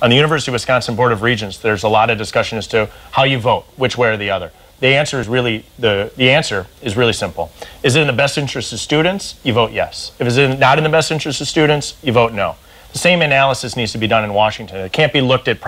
On the University of Wisconsin Board of Regents, there's a lot of discussion as to how you vote, which way or the other. The answer is really simple. Is it in the best interest of students? You vote yes. If it's not in the best interest of students, you vote no. The same analysis needs to be done in Washington. It can't be looked at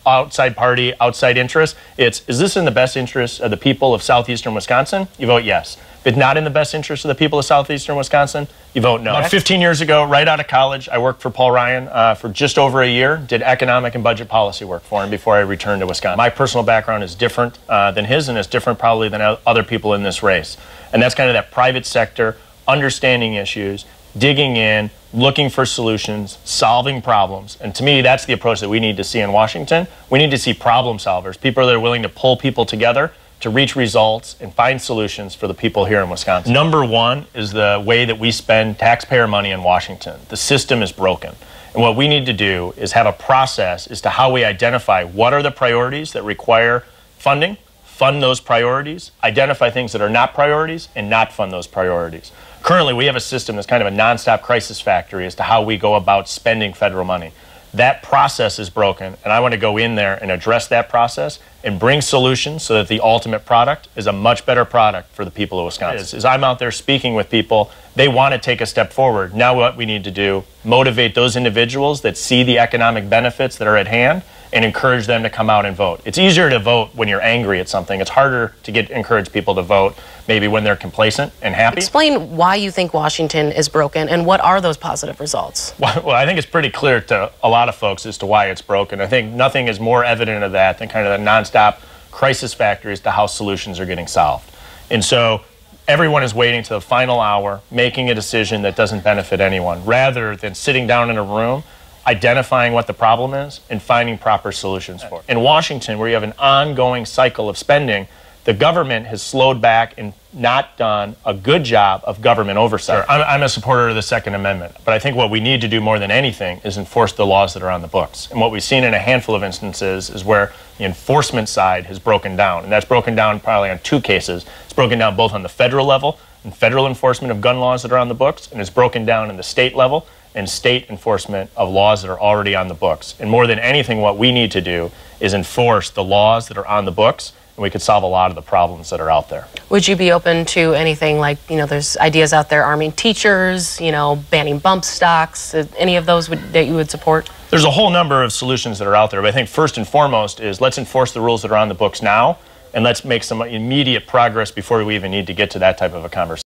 outside party, outside interest. Is this in the best interest of the people of southeastern Wisconsin? You vote yes. If it's not in the best interest of the people of southeastern Wisconsin, you vote no. About 15 years ago, right out of college, I worked for Paul Ryan for just over a year, did economic and budget policy work for him before I returned to Wisconsin. My personal background is different than his, and it's different probably than other people in this race. And that's kind of that private sector, understanding issues, digging in, looking for solutions, solving problems. And to me, that's the approach that we need to see in Washington. We need to see problem solvers, people that are willing to pull people together to reach results and find solutions for the people here in Wisconsin. Number one is the way that we spend taxpayer money in Washington. The system is broken. And what we need to do is have a process as to how we identify what are the priorities that require funding, fund those priorities, identify things that are not priorities, and not fund those priorities. Currently, we have a system that's kind of a nonstop crisis factory as to how we go about spending federal money. That process is broken, and I want to go in there and address that process and bring solutions so that the ultimate product is a much better product for the people of Wisconsin. As I'm out there speaking with people, they want to take a step forward. Now what we need to do, motivate those individuals that see the economic benefits that are at hand and encourage them to come out and vote. It's easier to vote when you're angry at something. It's harder to encourage people to vote maybe when they're complacent and happy. Explain why you think Washington is broken and what are those positive results? Well, I think it's pretty clear to a lot of folks as to why it's broken. I think nothing is more evident of that than kind of the nonstop crisis factory as to how solutions are getting solved. And so everyone is waiting to the final hour, making a decision that doesn't benefit anyone, rather than sitting down in a room, identifying what the problem is, and finding proper solutions for it. In Washington, where you have an ongoing cycle of spending, the government has slowed back and not done a good job of government oversight. Sure, I'm a supporter of the Second Amendment, but I think what we need to do more than anything is enforce the laws that are on the books. And what we've seen in a handful of instances is where the enforcement side has broken down, and that's broken down probably on two cases. It's broken down both on the federal level and federal enforcement of gun laws that are on the books, and it's broken down in the state level and state enforcement of laws that are already on the books. And more than anything, what we need to do is enforce the laws that are on the books, and we could solve a lot of the problems that are out there. Would you be open to anything like, there's ideas out there arming teachers, banning bump stocks, any of those that you would support? There's a whole number of solutions that are out there, but I think first and foremost is let's enforce the rules that are on the books now, and let's make some immediate progress before we even need to get to that type of a conversation.